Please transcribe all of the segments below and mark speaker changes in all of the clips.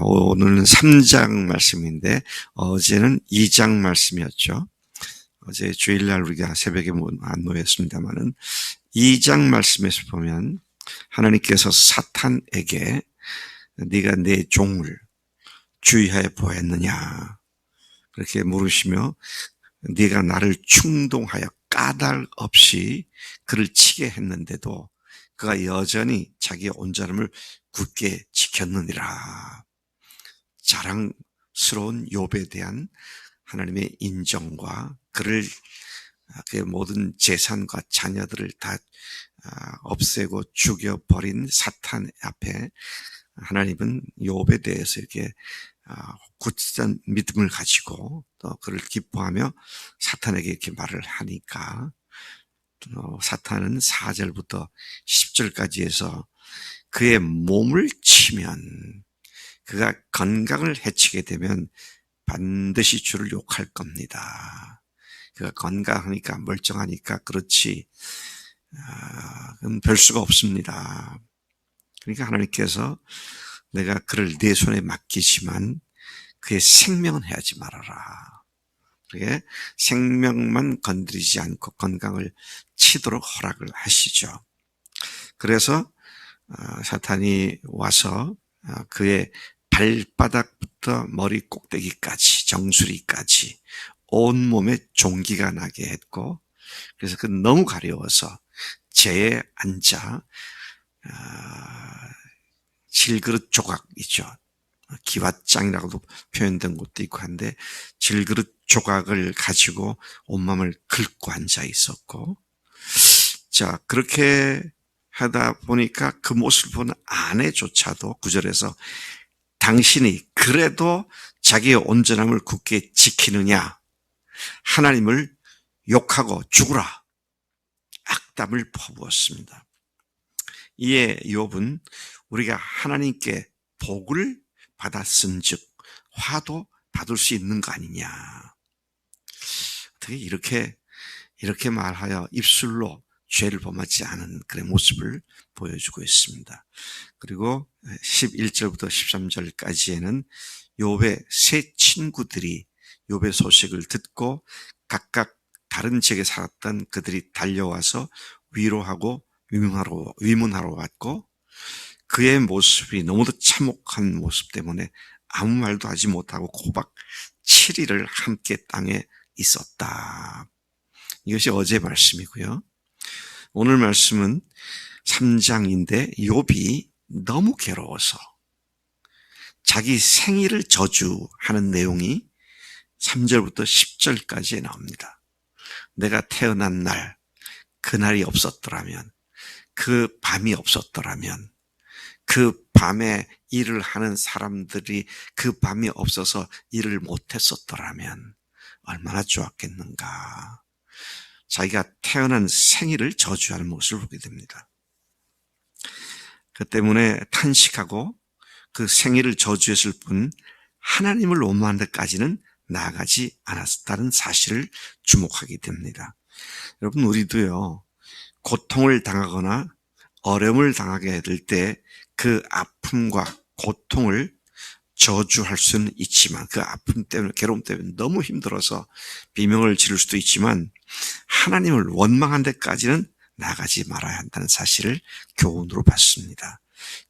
Speaker 1: 오늘은 3장 말씀인데 어제는 2장 말씀이었죠. 어제 주일날 우리가 새벽에 안 모였습니다만은 2장 말씀에서 보면 하나님께서 사탄에게 네가 내 종을 주의하여 보았느냐 그렇게 물으시며 네가 나를 충동하여 까닭 없이 그를 치게 했는데도 그가 여전히 자기의 온전함을 굳게 지켰느니라. 자랑스러운 욥에 대한 하나님의 인정과 그를 그의 모든 재산과 자녀들을 다 없애고 죽여버린 사탄 앞에 하나님은 욥에 대해서 이렇게 굳은 믿음을 가지고 또 그를 기뻐하며 사탄에게 이렇게 말을 하니까 사탄은 4절부터 10절까지 해서 그의 몸을 치면 그가 건강을 해치게 되면 반드시 주를 욕할 겁니다. 그가 건강하니까 멀쩡하니까 그렇지 그건 별 수가 없습니다. 그러니까 하나님께서 내가 그를 내 손에 맡기지만 그의 생명은 해하지 말아라. 그게 생명만 건드리지 않고 건강을 치도록 허락을 하시죠. 그래서 사탄이 와서 그의 발바닥부터 머리 꼭대기까지 정수리까지 온몸에 종기가 나게 했고 그래서 그 너무 가려워서 재에 앉아 질그릇 조각 있죠. 기왓장이라고도 표현된 곳도 있고 한데 질그릇 조각을 가지고 온몸을 긁고 앉아 있었고 자 그렇게 하다 보니까 그 모습을 보는 아내조차도 9절에서 당신이 그래도 자기의 온전함을 굳게 지키느냐 하나님을 욕하고 죽으라 악담을 퍼부었습니다. 이에 욥은 우리가 하나님께 복을 받았은즉 화도 받을 수 있는 거 아니냐. 어떻게 이렇게 말하여 입술로 죄를 범하지 않은 그런 모습을 보여주고 있습니다. 그리고 11절부터 13절까지에는 욥의 세 친구들이 욥의 소식을 듣고 각각 다른 지역에 살았던 그들이 달려와서 위로하고 위문하러 왔고 그의 모습이 너무도 참혹한 모습 때문에 아무 말도 하지 못하고 고박 7일을 함께 땅에 있었다. 이것이 어제 말씀이고요. 오늘 말씀은 3장인데 욥이 너무 괴로워서 자기 생일을 저주하는 내용이 3절부터 10절까지 나옵니다. 내가 태어난 날, 그날이 없었더라면, 그 밤이 없었더라면, 그 밤에 일을 하는 사람들이 그 밤이 없어서 일을 못했었더라면 얼마나 좋았겠는가. 자기가 태어난 생일을 저주하는 모습을 보게 됩니다. 그 때문에 탄식하고 그 생일을 저주했을 뿐 하나님을 원망하는 데까지는 나아가지 않았다는 사실을 주목하게 됩니다. 여러분 우리도요 고통을 당하거나 어려움을 당하게 될 때 그 아픔과 고통을 저주할 수는 있지만 그 아픔 때문에 괴로움 때문에 너무 힘들어서 비명을 지를 수도 있지만 하나님을 원망한 데까지는 나가지 말아야 한다는 사실을 교훈으로 받습니다.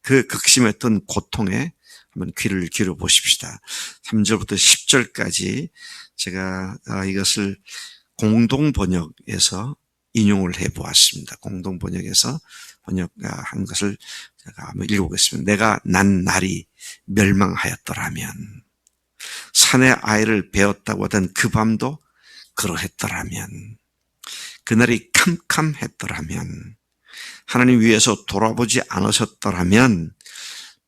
Speaker 1: 그 극심했던 고통에 한번 귀를 기울여 보십시다. 3절부터 10절까지 제가 이것을 공동번역에서 인용을 해보았습니다. 공동번역에서 번역한 것을 제가 한번 읽어보겠습니다. 내가 난 날이 멸망하였더라면 산의 아이를 베었다고 하던 그 밤도 그러했더라면 그날이 캄캄했더라면 하나님 위에서 돌아보지 않으셨더라면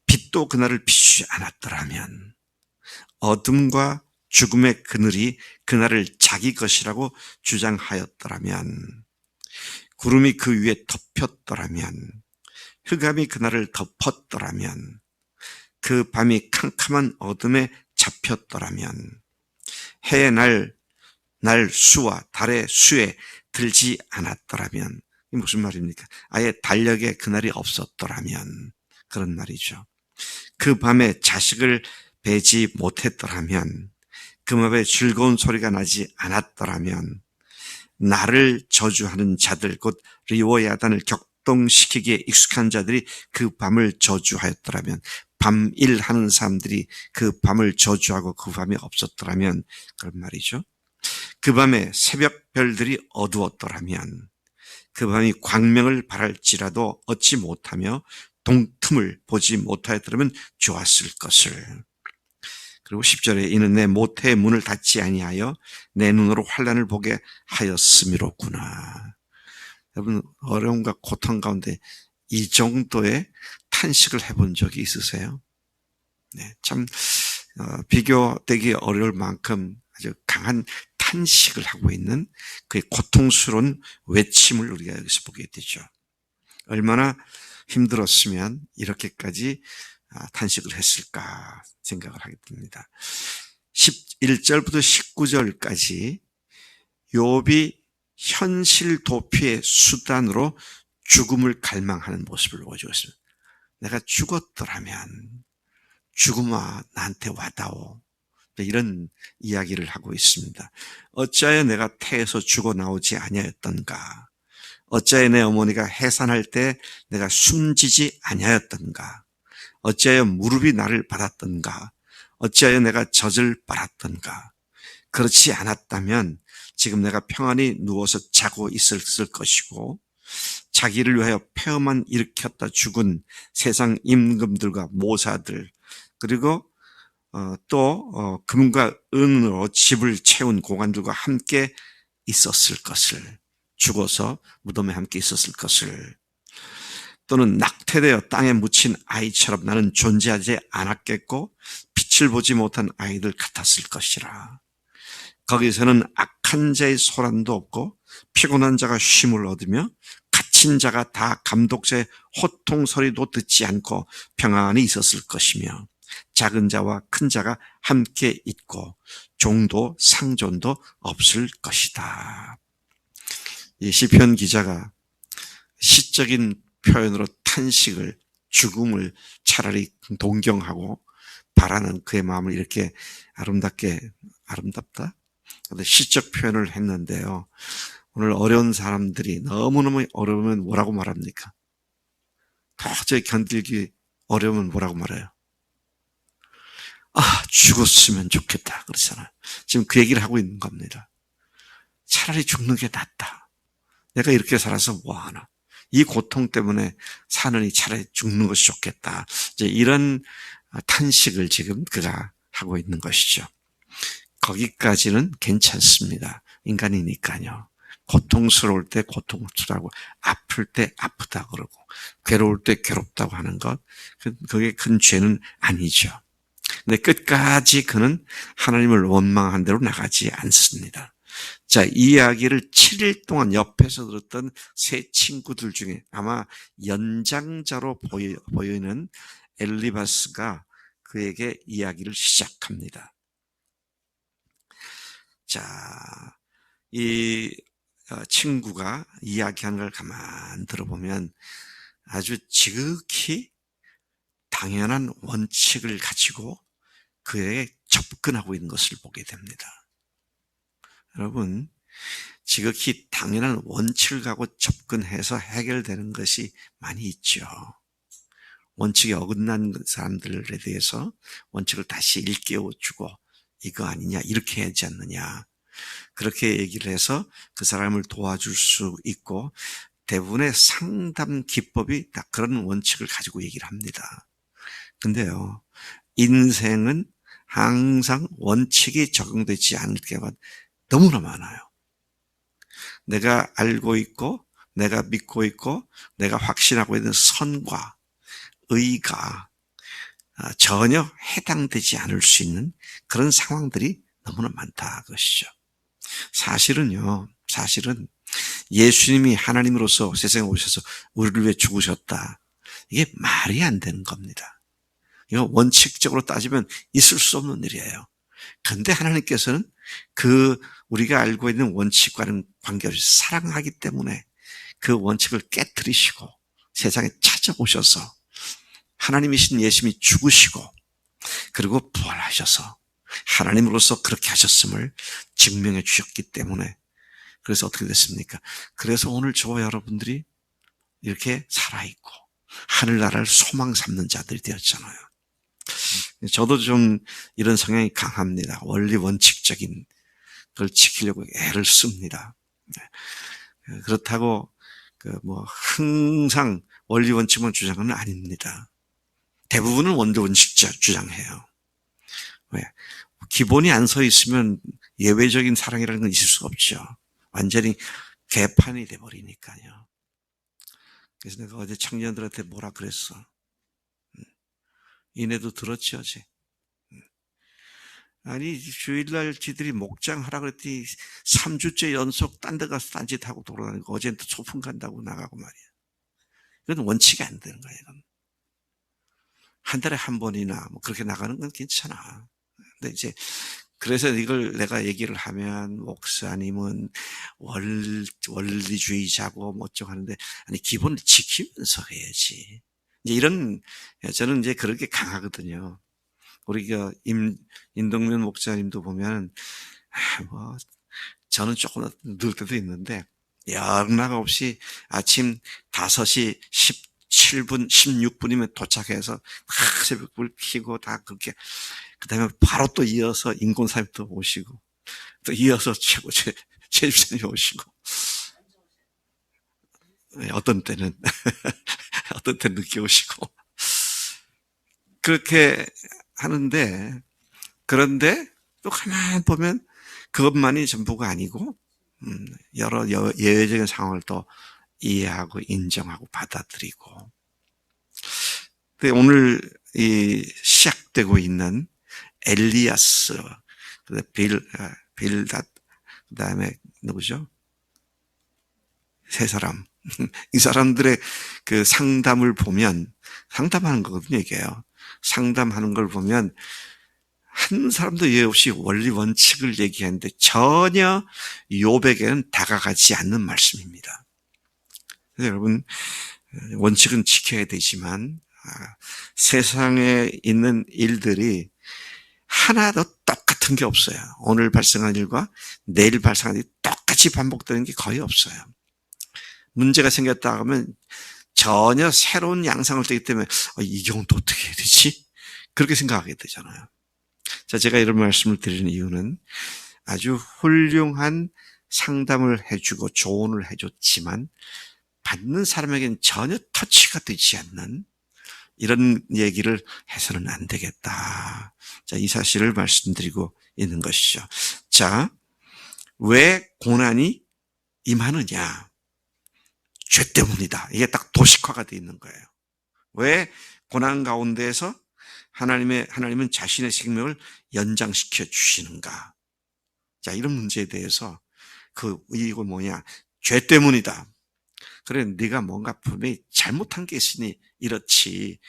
Speaker 1: 빛도 그날을 비추지 않았더라면 어둠과 죽음의 그늘이 그날을 자기 것이라고 주장하였더라면 구름이 그 위에 덮였더라면 흑암이 그날을 덮었더라면 그 밤이 캄캄한 어둠에 잡혔더라면 해의 날 수와 달의 수에 들지 않았더라면 이게 무슨 말입니까? 아예 달력에 그날이 없었더라면 그런 말이죠. 그 밤에 자식을 베지 못했더라면, 그 밤에 즐거운 소리가 나지 않았더라면, 나를 저주하는 자들, 곧 리워야단을 격동시키기에 익숙한 자들이 그 밤을 저주하였더라면, 밤일 하는 사람들이 그 밤을 저주하고 그 밤이 없었더라면, 그런 말이죠. 그 밤에 새벽 별들이 어두웠더라면, 그 밤이 광명을 발할지라도 얻지 못하며 동틈을 보지 못하였더라면 좋았을 것을. 그리고 10절에 이는 내 모태의 문을 닫지 아니하여 내 눈으로 환난을 보게 하였음이로구나. 여러분, 어려움과 고통 가운데 이 정도의 탄식을 해본 적이 있으세요? 네, 참 비교되기 어려울 만큼 아주 강한 탄식을 하고 있는 그의 고통스러운 외침을 우리가 여기서 보게 되죠. 얼마나 힘들었으면 이렇게까지 탄식을 했을까 생각을 하게 됩니다. 11절부터 19절까지 욥이 현실 도피의 수단으로 죽음을 갈망하는 모습을 보여주고 있습니다. 내가 죽었더라면 죽음아 나한테 와다오. 이런 이야기를 하고 있습니다. 어찌하여 내가 태에서 죽어 나오지 아니하였던가. 어찌하여 내 어머니가 해산할 때 내가 숨지지 아니하였던가. 어찌하여 무릎이 나를 받았던가. 어찌하여 내가 젖을 빨았던가. 그렇지 않았다면 지금 내가 평안히 누워서 자고 있었을 것이고, 자기를 위하여 폐허만 일으켰다 죽은 세상 임금들과 모사들, 그리고 또 금과 은으로 집을 채운 고관들과 함께 있었을 것을, 죽어서 무덤에 함께 있었을 것을, 또는 낙태되어 땅에 묻힌 아이처럼 나는 존재하지 않았겠고 빛을 보지 못한 아이들 같았을 것이라. 거기서는 악한 자의 소란도 없고 피곤한 자가 쉼을 얻으며 갇힌 자가 다 감독자의 호통 소리도 듣지 않고 평안히 있었을 것이며, 작은 자와 큰 자가 함께 있고 종도 상존도 없을 것이다. 이 시편 기자가 시적인 표현으로 탄식을, 죽음을 차라리 동경하고 바라는 그의 마음을 이렇게 아름답다? 시적 표현을 했는데요. 오늘 어려운 사람들이 너무너무 어려우면 뭐라고 말합니까? 도저히 견디기 어려우면 뭐라고 말해요? 죽었으면 좋겠다 그러잖아요. 지금 그 얘기를 하고 있는 겁니다. 차라리 죽는 게 낫다. 내가 이렇게 살아서 뭐하나. 이 고통 때문에 사느니 차라리 죽는 것이 좋겠다. 이제 이런 탄식을 지금 그가 하고 있는 것이죠. 거기까지는 괜찮습니다. 인간이니까요. 고통스러울 때 고통스러우고 아플 때 아프다 그러고 괴로울 때 괴롭다고 하는 것, 그게 큰 죄는 아니죠. 근데 끝까지 그는 하나님을 원망한 대로 나가지 않습니다. 자, 이 이야기를 7일 동안 옆에서 들었던 세 친구들 중에 아마 연장자로 보이는 엘리바스가 그에게 이야기를 시작합니다. 자, 이 친구가 이야기하는 걸 가만 들어보면 아주 지극히 당연한 원칙을 가지고 그에게 접근하고 있는 것을 보게 됩니다. 여러분, 지극히 당연한 원칙을 갖고 접근해서 해결되는 것이 많이 있죠. 원칙에 어긋난 사람들에 대해서 원칙을 다시 일깨워주고 이거 아니냐, 이렇게 하지 않느냐, 그렇게 얘기를 해서 그 사람을 도와줄 수 있고, 대부분의 상담 기법이 다 그런 원칙을 가지고 얘기를 합니다. 근데요, 인생은 항상 원칙이 적용되지 않을 때가 너무나 많아요. 내가 알고 있고 내가 믿고 있고 내가 확신하고 있는 선과 의가 전혀 해당되지 않을 수 있는 그런 상황들이 너무나 많다 그것이죠. 사실은 예수님이 하나님으로서 세상에 오셔서 우리를 위해 죽으셨다, 이게 말이 안 되는 겁니다. 이거 원칙적으로 따지면 있을 수 없는 일이에요. 그런데 하나님께서는 우리가 알고 있는 원칙과는 관계없이 사랑하기 때문에 그 원칙을 깨뜨리시고 세상에 찾아오셔서 하나님이신 예수님이 죽으시고 그리고 부활하셔서 하나님으로서 그렇게 하셨음을 증명해 주셨기 때문에 그래서 어떻게 됐습니까? 그래서 오늘 저와 여러분들이 이렇게 살아있고 하늘나라를 소망 삼는 자들이 되었잖아요. 저도 좀 이런 성향이 강합니다. 원리 원칙적인 걸 지키려고 애를 씁니다. 그렇다고 항상 원리 원칙만 주장은 아닙니다. 대부분은 원리 원칙 주장해요. 왜? 기본이 안 서 있으면 예외적인 사랑이라는 건 있을 수 없죠. 완전히 개판이 돼버리니까요. 그래서 내가 어제 청년들한테 뭐라 그랬어. 이내도 들었지 어제. 아니 주일날 지들이 목장하라 그랬더니 3주째 연속 딴 데 가서 딴짓하고 돌아다니고 어제는 또 소풍 간다고 나가고 말이야. 이건 원칙이 안 되는 거야. 이건. 한 달에 한 번이나 그렇게 나가는 건 괜찮아. 근데 이제 그래서 이걸 내가 얘기를 하면 목사님은 원리주의자고 어쩌고 하는데 아니 기본을 지키면서 해야지. 이제 저는 이제 그렇게 강하거든요. 우리가 임동면 목사님도 보면 저는 조금 늘 때도 있는데 영락 없이 아침 5시 17분 16분이면 도착해서 새벽불 켜고 다 그렇게 그다음에 바로 또 이어서 인권사님 또 오시고 또 이어서 최 집사님 오시고 어떤 때는 늦게 오시고 그렇게 하는데 그런데 또 가만히 보면 그것만이 전부가 아니고 여러 예외적인 상황을 또 이해하고 인정하고 받아들이고 오늘 시작되고 있는 엘리야스 빌닷 그다음에 누구죠? 세 사람 이 사람들의 그 상담을 보면 상담하는 거거든요. 이게요. 상담하는 걸 보면 한 사람도 예외 없이 원리 원칙을 얘기하는데 전혀 욥에게는 다가가지 않는 말씀입니다. 그래서 여러분 원칙은 지켜야 되지만 세상에 있는 일들이 하나도 똑같은 게 없어요. 오늘 발생한 일과 내일 발생한 일이 똑같이 반복되는 게 거의 없어요. 문제가 생겼다 하면 전혀 새로운 양상을 띠기 때문에 이 경우도 어떻게 해야 되지? 그렇게 생각하게 되잖아요. 자, 제가 이런 말씀을 드리는 이유는 아주 훌륭한 상담을 해주고 조언을 해줬지만 받는 사람에게는 전혀 터치가 되지 않는 이런 얘기를 해서는 안 되겠다. 자, 이 사실을 말씀드리고 있는 것이죠. 자, 왜 고난이 임하느냐? 죄 때문이다. 이게 딱 도식화가 되어 있는 거예요. 왜 고난 가운데에서 하나님은 자신의 생명을 연장시켜 주시는가? 자, 이런 문제에 대해서 이거 뭐냐? 죄 때문이다. 그래, 네가 뭔가 분명히 잘못한 게 있으니 이렇지.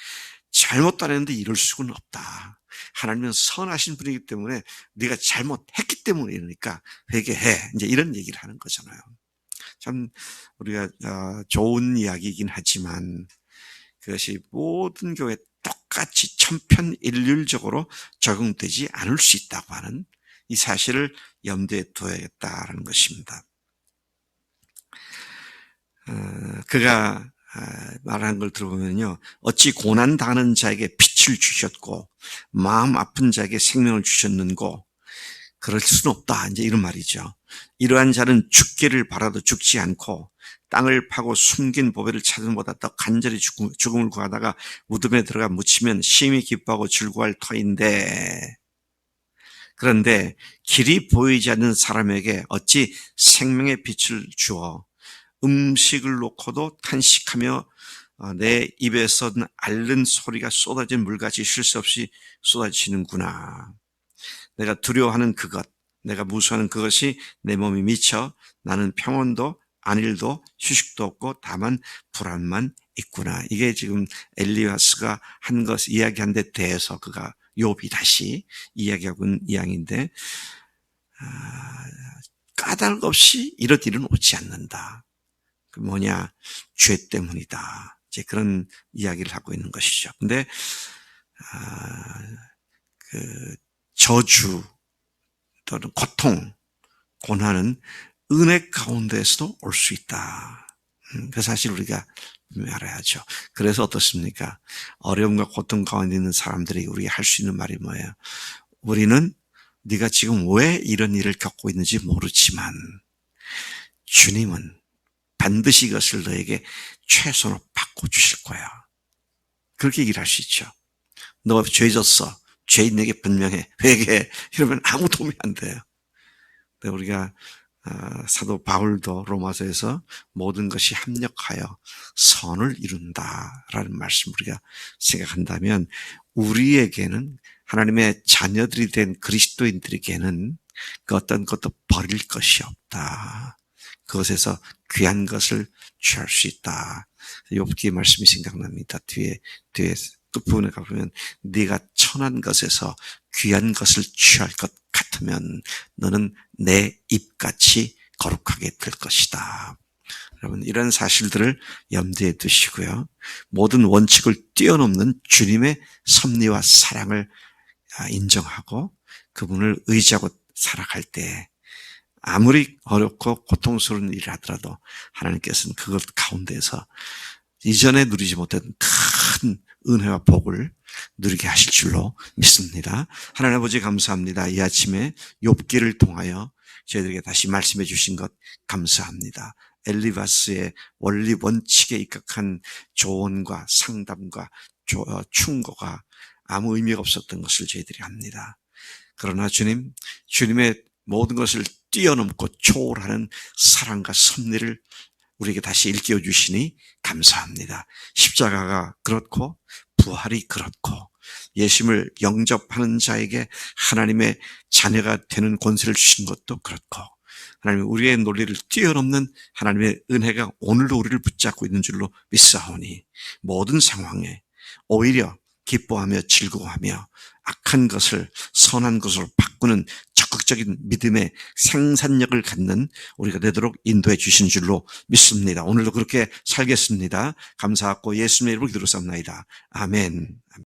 Speaker 1: 잘못 안 했는데 이럴 수는 없다. 하나님은 선하신 분이기 때문에 네가 잘못했기 때문에 이러니까 회개해. 이제 이런 얘기를 하는 거잖아요. 참 우리가 좋은 이야기이긴 하지만 그것이 모든 교회에 똑같이 천편일률적으로 적용되지 않을 수 있다고 하는 이 사실을 염두에 둬야겠다라는 것입니다. 그가 말하는 걸 들어보면요. 어찌 고난당하는 자에게 빛을 주셨고 마음 아픈 자에게 생명을 주셨는고 그럴 수는 없다. 이제 이런 말이죠. 이러한 자는 죽기를 바라도 죽지 않고 땅을 파고 숨긴 보배를 찾은 보다 더 간절히 죽음을 구하다가 무덤에 들어가 묻히면 심히 기뻐하고 즐거워할 터인데 그런데 길이 보이지 않는 사람에게 어찌 생명의 빛을 주어 음식을 놓고도 탄식하며 내 입에서는 앓는 소리가 쏟아진 물같이 쉴 새 없이 쏟아지는구나. 내가 두려워하는 그것, 내가 무수하는 그것이 내 몸에 미쳐 나는 평온도 안일도 휴식도 없고 다만 불안만 있구나. 이게 지금 엘리야스가 한 것 이야기한 데 대해서 그가 욥이 다시 이야기하고 있는 이야기인데 까닭 없이 이런 일은 오지 않는다. 그 뭐냐? 죄 때문이다. 이제 그런 이야기를 하고 있는 것이죠. 근데 저주 또는 고통, 고난은 은혜 가운데에서도 올 수 있다. 그 사실 우리가 알아야죠. 그래서 어떻습니까? 어려움과 고통 가운데 있는 사람들이 우리가 할 수 있는 말이 뭐예요? 우리는 네가 지금 왜 이런 일을 겪고 있는지 모르지만 주님은 반드시 이것을 너에게 최선으로 바꿔주실 거야. 그렇게 얘기를 할 수 있죠. 너 죄 졌어. 죄인 내게 분명해. 회개해. 이러면 아무 도움이 안 돼요. 우리가 사도 바울도 로마서에서 모든 것이 합력하여 선을 이룬다라는 말씀 우리가 생각한다면 우리에게는 하나님의 자녀들이 된 그리스도인들에게는 그 어떤 것도 버릴 것이 없다. 그것에서 귀한 것을 취할 수 있다. 욥기의 말씀이 생각납니다. 뒤에 끝부분에 가보면 네가 천한 것에서 귀한 것을 취할 것 같으면 너는 내 입같이 거룩하게 될 것이다. 여러분 이런 사실들을 염두에 두시고요. 모든 원칙을 뛰어넘는 주님의 섭리와 사랑을 인정하고 그분을 의지하고 살아갈 때 아무리 어렵고 고통스러운 일을 하더라도 하나님께서는 그것 가운데서 이전에 누리지 못한 큰 은혜와 복을 누리게 하실 줄로 믿습니다. 하나님 아버지 감사합니다. 이 아침에 욥기를 통하여 저희들에게 다시 말씀해 주신 것 감사합니다. 엘리바스의 원리 원칙에 입각한 조언과 상담과 충고가 아무 의미가 없었던 것을 저희들이 압니다. 그러나 주님의 모든 것을 뛰어넘고 초월하는 사랑과 섭리를 우리에게 다시 일깨워 주시니 감사합니다. 십자가가 그렇고 부활이 그렇고 예수님을 영접하는 자에게 하나님의 자녀가 되는 권세를 주신 것도 그렇고 하나님 우리의 논리를 뛰어넘는 하나님의 은혜가 오늘도 우리를 붙잡고 있는 줄로 믿사오니 모든 상황에 오히려 기뻐하며 즐거워하며 악한 것을 선한 것으로 바꾸는 적극적인 믿음의 생산력을 갖는 우리가 되도록 인도해 주신 줄로 믿습니다. 오늘도 그렇게 살겠습니다. 감사하고 예수님의 이름으로 기도했사옵나이다. 아멘.